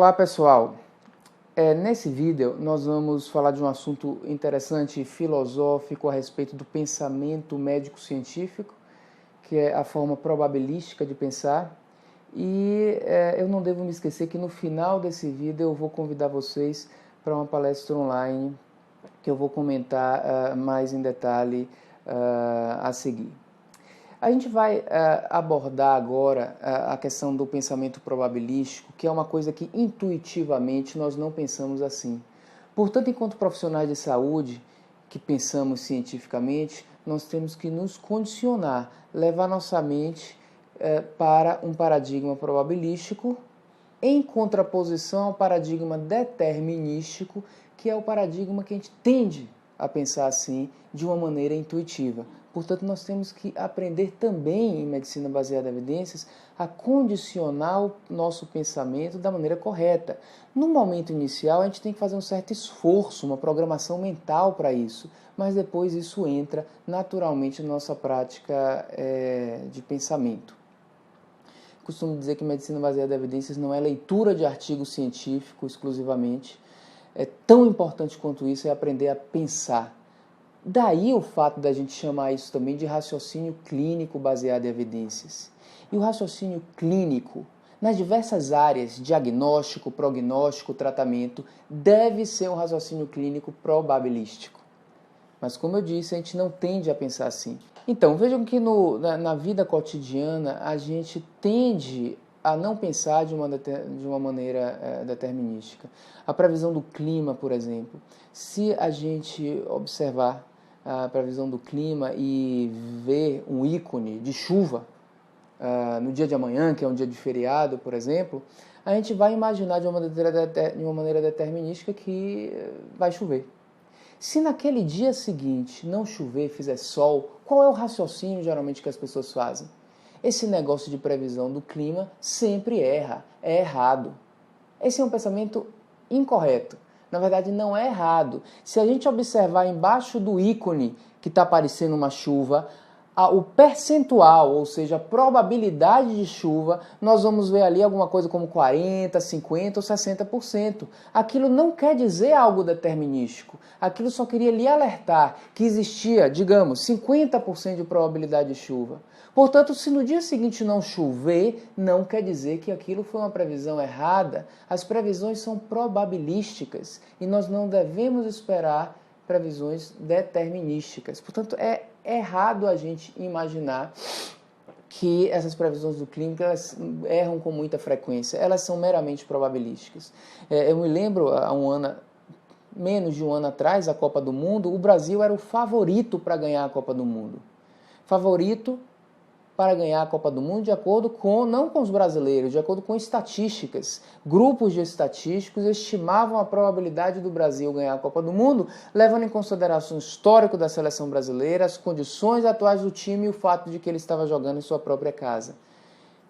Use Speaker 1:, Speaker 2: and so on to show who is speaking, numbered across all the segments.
Speaker 1: Olá pessoal, nesse vídeo nós vamos falar de um assunto interessante e filosófico a respeito do pensamento médico-científico, que é a forma probabilística de pensar. E eu não devo me esquecer que no final desse vídeo eu vou convidar vocês para uma palestra online que eu vou comentar mais em detalhe a seguir. A gente vai abordar agora a questão do pensamento probabilístico, que é uma coisa que intuitivamente nós não pensamos assim. Portanto, enquanto profissionais de saúde que pensamos cientificamente, nós temos que nos condicionar, levar nossa mente para um paradigma probabilístico em contraposição ao paradigma determinístico, que é o paradigma que a gente tende a pensar assim de uma maneira intuitiva. Portanto, nós temos que aprender também, em medicina baseada em evidências, a condicionar o nosso pensamento da maneira correta. No momento inicial, a gente tem que fazer um certo esforço, uma programação mental para isso, mas depois isso entra naturalmente na nossa prática de pensamento. Costumo dizer que medicina baseada em evidências não é leitura de artigo científico exclusivamente. É tão importante quanto isso é aprender a pensar. Daí o fato da gente chamar isso também de raciocínio clínico baseado em evidências. E o raciocínio clínico, nas diversas áreas, diagnóstico, prognóstico, tratamento, deve ser um raciocínio clínico probabilístico. Mas como eu disse, a gente não tende a pensar assim. Então, vejam que na vida cotidiana a gente tende a não pensar de uma maneira determinística. A previsão do clima, por exemplo. Se a gente observar a previsão do clima e ver um ícone de chuva no dia de amanhã, que é um dia de feriado, por exemplo, a gente vai imaginar de uma maneira determinística que vai chover. Se naquele dia seguinte não chover, fizer sol, qual é o raciocínio geralmente que as pessoas fazem? Esse negócio de previsão do clima sempre erra, é errado. Esse é um pensamento incorreto. Na verdade, não é errado. Se a gente observar embaixo do ícone que está aparecendo uma chuva, o percentual, ou seja, a probabilidade de chuva, nós vamos ver ali alguma coisa como 40%, 50% ou 60%. Aquilo não quer dizer algo determinístico. Aquilo só queria lhe alertar que existia, digamos, 50% de probabilidade de chuva. Portanto, se no dia seguinte não chover, não quer dizer que aquilo foi uma previsão errada. As previsões são probabilísticas e nós não devemos esperar previsões determinísticas. Portanto, é errado a gente imaginar que essas previsões do clima elas erram com muita frequência. Elas são meramente probabilísticas. Eu me lembro, menos de um ano atrás, a Copa do Mundo, o Brasil era o favorito para ganhar a Copa do Mundo. Favorito para ganhar a Copa do Mundo de acordo com, não com os brasileiros, de acordo com estatísticas. Grupos de estatísticos estimavam a probabilidade do Brasil ganhar a Copa do Mundo, levando em consideração o histórico da seleção brasileira, as condições atuais do time e o fato de que ele estava jogando em sua própria casa.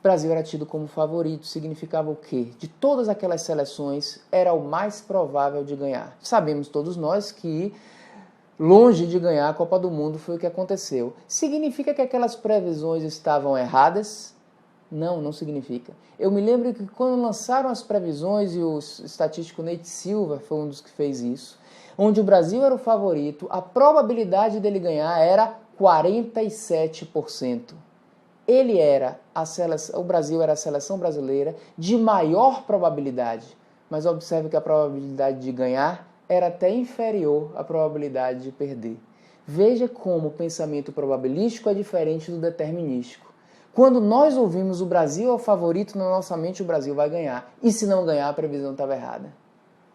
Speaker 1: O Brasil era tido como favorito, significava o quê? De todas aquelas seleções, era o mais provável de ganhar. Sabemos todos nós que longe de ganhar a Copa do Mundo foi o que aconteceu. Significa que aquelas previsões estavam erradas? Não, não significa. Eu me lembro que quando lançaram as previsões, e o estatístico Nate Silver foi um dos que fez isso, onde o Brasil era o favorito, a probabilidade dele ganhar era 47%. O Brasil era a seleção brasileira de maior probabilidade, mas observe que a probabilidade de ganhar era até inferior à probabilidade de perder. Veja como o pensamento probabilístico é diferente do determinístico. Quando nós ouvimos o Brasil é o favorito, na nossa mente o Brasil vai ganhar. E se não ganhar, a previsão estava errada.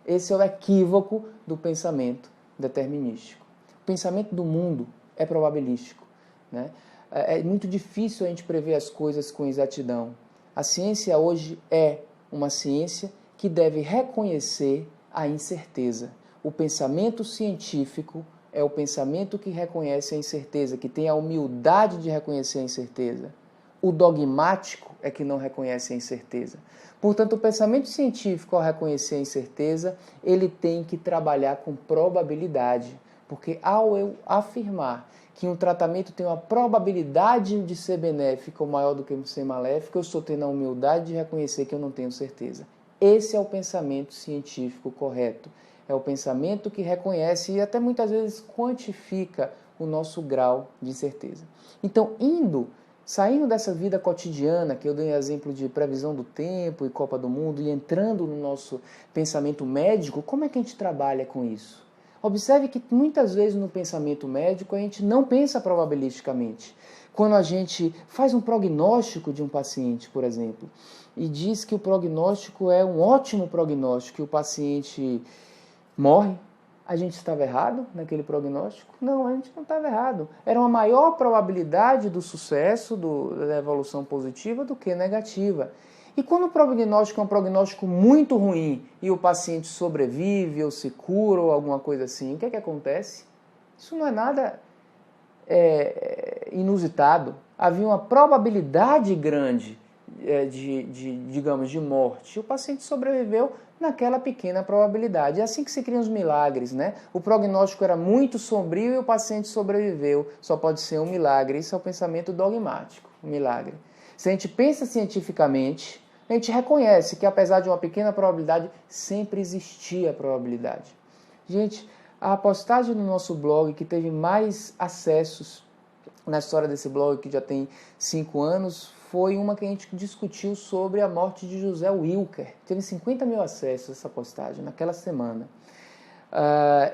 Speaker 1: Esse é o equívoco do pensamento determinístico. O pensamento do mundo é probabilístico, né? É muito difícil a gente prever as coisas com exatidão. A ciência hoje é uma ciência que deve reconhecer a incerteza. O pensamento científico é o pensamento que reconhece a incerteza, que tem a humildade de reconhecer a incerteza. O dogmático é que não reconhece a incerteza. Portanto, o pensamento científico, ao reconhecer a incerteza, ele tem que trabalhar com probabilidade, porque ao eu afirmar que um tratamento tem uma probabilidade de ser benéfico ou maior do que ser maléfico, eu estou tendo a humildade de reconhecer que eu não tenho certeza. Esse é o pensamento científico correto. É o pensamento que reconhece e até muitas vezes quantifica o nosso grau de certeza. Então, saindo dessa vida cotidiana, que eu dei exemplo de previsão do tempo e Copa do Mundo, e entrando no nosso pensamento médico, como é que a gente trabalha com isso? Observe que muitas vezes no pensamento médico a gente não pensa probabilisticamente. Quando a gente faz um prognóstico de um paciente, por exemplo, e diz que o prognóstico é um ótimo prognóstico, que o paciente morre, a gente estava errado naquele prognóstico? Não, a gente não estava errado. Era uma maior probabilidade do sucesso da evolução positiva do que negativa. E quando o prognóstico é um prognóstico muito ruim e o paciente sobrevive ou se cura ou alguma coisa assim, o que é que acontece? Isso não é nada inusitado. Havia uma probabilidade grande de morte. O paciente sobreviveu naquela pequena probabilidade. É assim que se criam os milagres, né? O prognóstico era muito sombrio e o paciente sobreviveu. Só pode ser um milagre. Isso é o pensamento dogmático, um milagre. Se a gente pensa cientificamente, a gente reconhece que apesar de uma pequena probabilidade, sempre existia a probabilidade. Gente, a postagem no nosso blog que teve mais acessos na história desse blog, que já tem 5 anos, foi uma que a gente discutiu sobre a morte de José Wilker. Teve 50 mil acessos essa postagem naquela semana.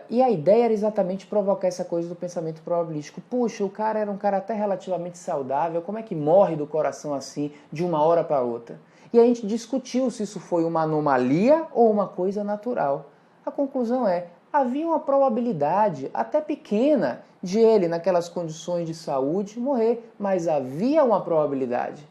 Speaker 1: E a ideia era exatamente provocar essa coisa do pensamento probabilístico. Puxa, o cara era um cara até relativamente saudável, como é que morre do coração assim, de uma hora para outra? E a gente discutiu se isso foi uma anomalia ou uma coisa natural. A conclusão é, havia uma probabilidade, até pequena, de ele, naquelas condições de saúde, morrer, mas havia uma probabilidade.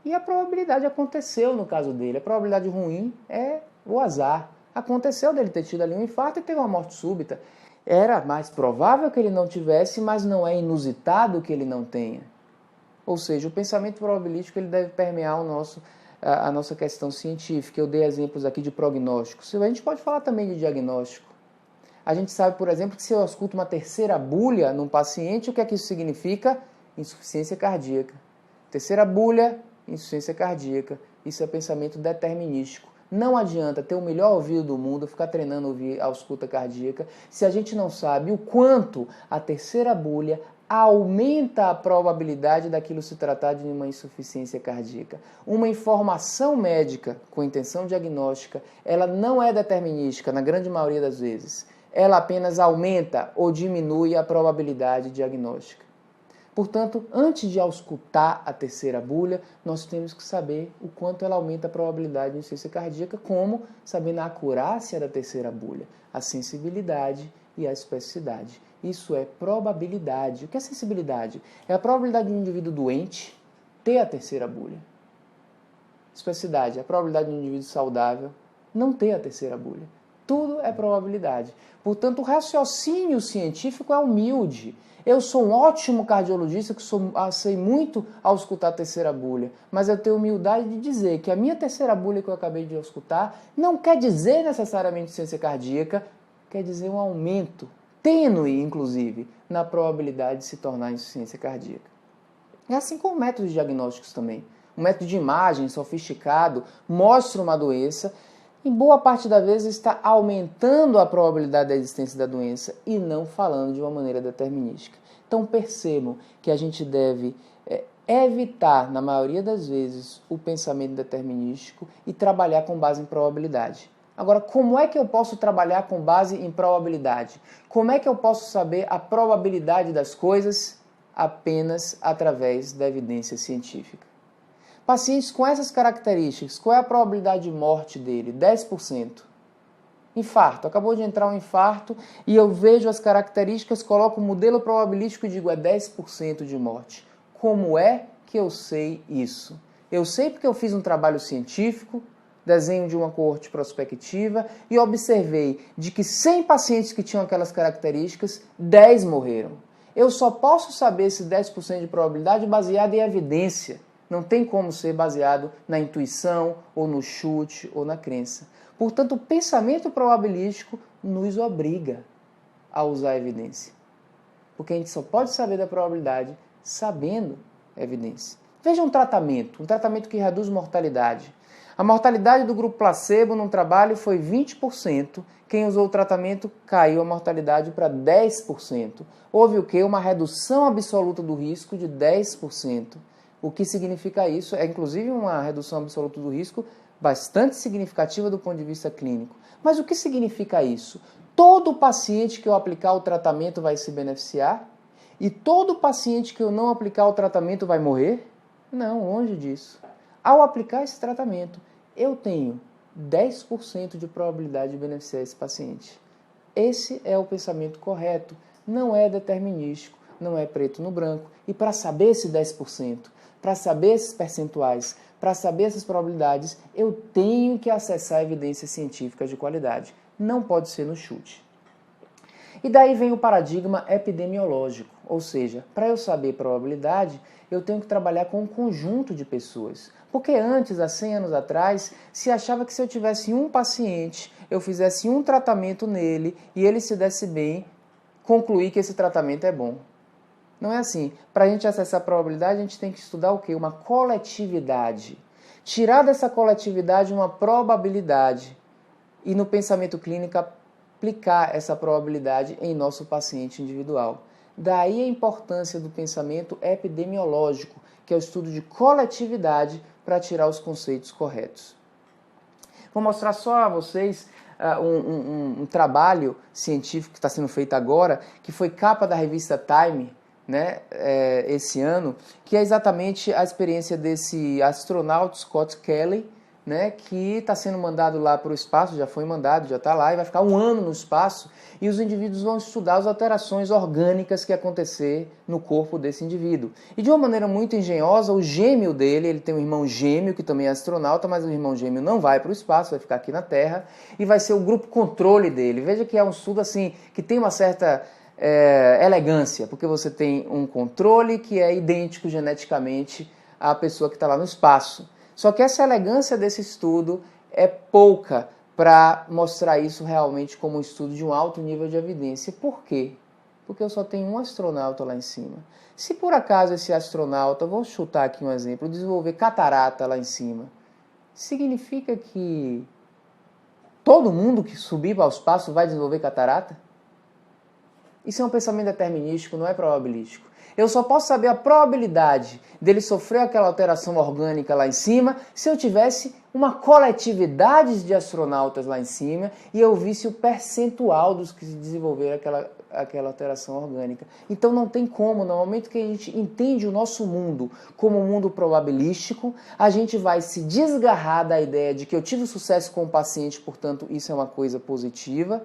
Speaker 1: E a probabilidade aconteceu no caso dele. A probabilidade ruim é o azar. Aconteceu dele ter tido ali um infarto e ter uma morte súbita. Era mais provável que ele não tivesse, mas não é inusitado que ele não tenha. Ou seja, o pensamento probabilístico ele deve permear a nossa questão científica. Eu dei exemplos aqui de prognósticos. A gente pode falar também de diagnóstico. A gente sabe, por exemplo, que se eu escuto uma terceira bulha num paciente, o que é que isso significa? Insuficiência cardíaca. Terceira bulha, insuficiência cardíaca. Isso é pensamento determinístico. Não adianta ter o melhor ouvido do mundo, ficar treinando ouvir a escuta cardíaca, se a gente não sabe o quanto a terceira bulha aumenta a probabilidade daquilo se tratar de uma insuficiência cardíaca. Uma informação médica com intenção diagnóstica, ela não é determinística na grande maioria das vezes. Ela apenas aumenta ou diminui a probabilidade diagnóstica. Portanto, antes de auscultar a terceira bulha, nós temos que saber o quanto ela aumenta a probabilidade de insuficiência cardíaca, como sabendo a acurácia da terceira bulha, a sensibilidade e a especificidade. Isso é probabilidade. O que é sensibilidade? É a probabilidade de um indivíduo doente ter a terceira bulha. Especificidade é a probabilidade de um indivíduo saudável não ter a terceira bulha. Tudo é probabilidade. Portanto, o raciocínio científico é humilde. Eu sou um ótimo cardiologista que sei muito ao escutar a terceira bulha, mas eu tenho humildade de dizer que a minha terceira bulha que eu acabei de escutar não quer dizer necessariamente insuficiência cardíaca, quer dizer um aumento, tênue inclusive, na probabilidade de se tornar insuficiência cardíaca. É assim com métodos diagnósticos também. Um método de imagem sofisticado mostra uma doença, em boa parte das vezes está aumentando a probabilidade da existência da doença e não falando de uma maneira determinística. Então percebam que a gente deve evitar, na maioria das vezes, o pensamento determinístico e trabalhar com base em probabilidade. Agora, como é que eu posso trabalhar com base em probabilidade? Como é que eu posso saber a probabilidade das coisas? Apenas através da evidência científica. Pacientes com essas características, qual é a probabilidade de morte dele? 10%. Infarto, acabou de entrar um infarto e eu vejo as características, coloco o modelo probabilístico e digo é 10% de morte. Como é que eu sei isso? Eu sei porque eu fiz um trabalho científico, desenho de uma coorte prospectiva e observei de que 100 pacientes que tinham aquelas características, 10 morreram. Eu só posso saber esse 10% de probabilidade baseado em evidência. Não tem como ser baseado na intuição, ou no chute, ou na crença. Portanto, o pensamento probabilístico nos obriga a usar a evidência. Porque a gente só pode saber da probabilidade sabendo a evidência. Veja um tratamento que reduz mortalidade. A mortalidade do grupo placebo num trabalho foi 20%. Quem usou o tratamento caiu a mortalidade para 10%. Houve o quê? Uma redução absoluta do risco de 10%. O que significa isso? É inclusive uma redução absoluta do risco bastante significativa do ponto de vista clínico. Mas o que significa isso? Todo paciente que eu aplicar o tratamento vai se beneficiar? E todo paciente que eu não aplicar o tratamento vai morrer? Não, longe disso. Ao aplicar esse tratamento, eu tenho 10% de probabilidade de beneficiar esse paciente. Esse é o pensamento correto, não é determinístico, não é preto no branco. E para saber esse 10%, para saber esses percentuais, para saber essas probabilidades, eu tenho que acessar evidências científicas de qualidade. Não pode ser no chute. E daí vem o paradigma epidemiológico, ou seja, para eu saber probabilidade, eu tenho que trabalhar com um conjunto de pessoas. Porque antes, há 100 anos atrás, se achava que se eu tivesse um paciente, eu fizesse um tratamento nele e ele se desse bem, concluir que esse tratamento é bom. Não é assim. Para a gente acessar a probabilidade, a gente tem que estudar o quê? Uma coletividade. Tirar dessa coletividade uma probabilidade e no pensamento clínico aplicar essa probabilidade em nosso paciente individual. Daí a importância do pensamento epidemiológico, que é o estudo de coletividade para tirar os conceitos corretos. Vou mostrar só a vocês um trabalho científico que está sendo feito agora, que foi capa da revista Time, né, esse ano, que é exatamente a experiência desse astronauta Scott Kelly, né, que está sendo mandado lá para o espaço, já foi mandado, já está lá, e vai ficar um ano no espaço, e os indivíduos vão estudar as alterações orgânicas que acontecer no corpo desse indivíduo. E de uma maneira muito engenhosa, o gêmeo dele, ele tem um irmão gêmeo que também é astronauta, mas o irmão gêmeo não vai para o espaço, vai ficar aqui na Terra, e vai ser o grupo controle dele. Veja que é um estudo assim, que tem uma certa elegância, porque você tem um controle que é idêntico geneticamente à pessoa que está lá no espaço. Só que essa elegância desse estudo é pouca para mostrar isso realmente como um estudo de um alto nível de evidência. Por quê? Porque eu só tenho um astronauta lá em cima. Se por acaso esse astronauta, vou chutar aqui um exemplo, desenvolver catarata lá em cima, significa que todo mundo que subir para o espaço vai desenvolver catarata? Isso é um pensamento determinístico, não é probabilístico. Eu só posso saber a probabilidade dele sofrer aquela alteração orgânica lá em cima se eu tivesse uma coletividade de astronautas lá em cima e eu visse o percentual dos que desenvolveram aquela alteração orgânica. Então não tem como, no momento que a gente entende o nosso mundo como um mundo probabilístico, a gente vai se desgarrar da ideia de que eu tive sucesso com o paciente, portanto isso é uma coisa positiva.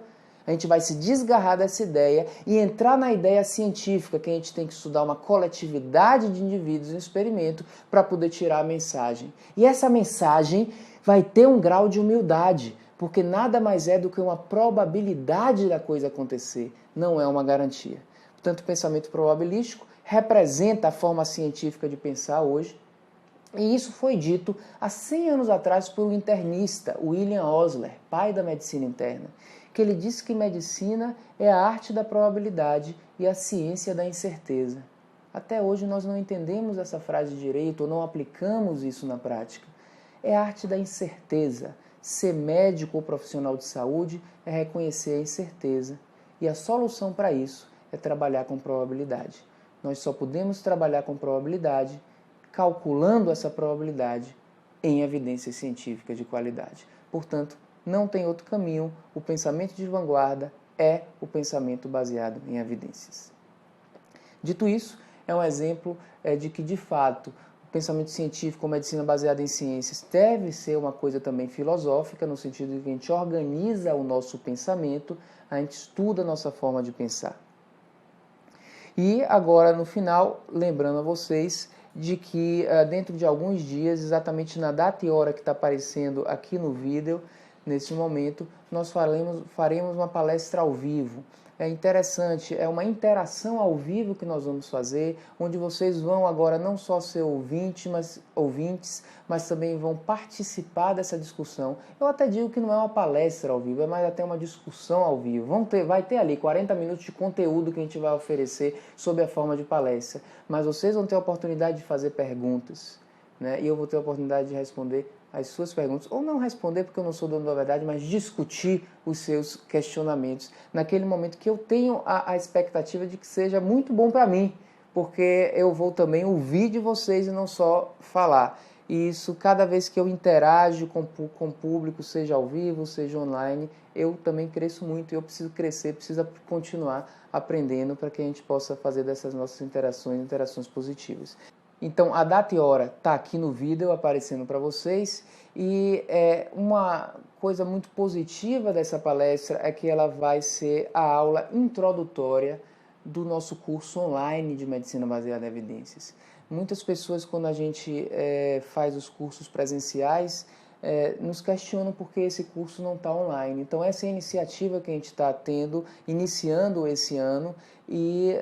Speaker 1: A gente vai se desgarrar dessa ideia e entrar na ideia científica, que a gente tem que estudar uma coletividade de indivíduos em experimento para poder tirar a mensagem. E essa mensagem vai ter um grau de humildade, porque nada mais é do que uma probabilidade da coisa acontecer, não é uma garantia. Portanto, o pensamento probabilístico representa a forma científica de pensar hoje, e isso foi dito há 100 anos atrás por um internista, William Osler, pai da medicina interna, que ele disse que medicina é a arte da probabilidade e a ciência da incerteza. Até hoje nós não entendemos essa frase direito ou não aplicamos isso na prática. É a arte da incerteza. Ser médico ou profissional de saúde é reconhecer a incerteza. E a solução para isso é trabalhar com probabilidade. Nós só podemos trabalhar com probabilidade calculando essa probabilidade em evidências científicas de qualidade. Portanto, não tem outro caminho, o pensamento de vanguarda é o pensamento baseado em evidências. Dito isso, é um exemplo de que, de fato, o pensamento científico, a medicina baseada em ciências, deve ser uma coisa também filosófica, no sentido de que a gente organiza o nosso pensamento, a gente estuda a nossa forma de pensar. E agora, no final, lembrando a vocês de que dentro de alguns dias, exatamente na data e hora que está aparecendo aqui no vídeo, nesse momento, nós faremos uma palestra ao vivo. É interessante, é uma interação ao vivo que nós vamos fazer, onde vocês vão agora não só ser ouvintes, mas também vão participar dessa discussão. Eu até digo que não é uma palestra ao vivo, é mais até uma discussão ao vivo. Vai ter ali 40 minutos de conteúdo que a gente vai oferecer sob a forma de palestra, mas vocês vão ter a oportunidade de fazer perguntas, né? E eu vou ter a oportunidade de responder as suas perguntas, ou não responder porque eu não sou dono da verdade, mas discutir os seus questionamentos naquele momento que eu tenho a expectativa de que seja muito bom para mim, porque eu vou também ouvir de vocês e não só falar. E isso, cada vez que eu interajo com o público, seja ao vivo, seja online, eu também cresço muito e eu preciso crescer, preciso continuar aprendendo para que a gente possa fazer dessas nossas interações positivas. Então, a data e hora está aqui no vídeo aparecendo para vocês, e uma coisa muito positiva dessa palestra é que ela vai ser a aula introdutória do nosso curso online de Medicina Baseada em Evidências. Muitas pessoas, quando a gente faz os cursos presenciais, nos questionam por que esse curso não está online. Então, essa é a iniciativa que a gente está tendo, iniciando esse ano, e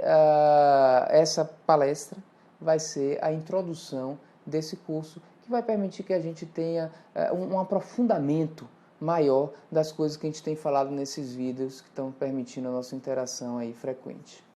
Speaker 1: essa palestra vai ser a introdução desse curso, que vai permitir que a gente tenha um aprofundamento maior das coisas que a gente tem falado nesses vídeos, que estão permitindo a nossa interação aí frequente.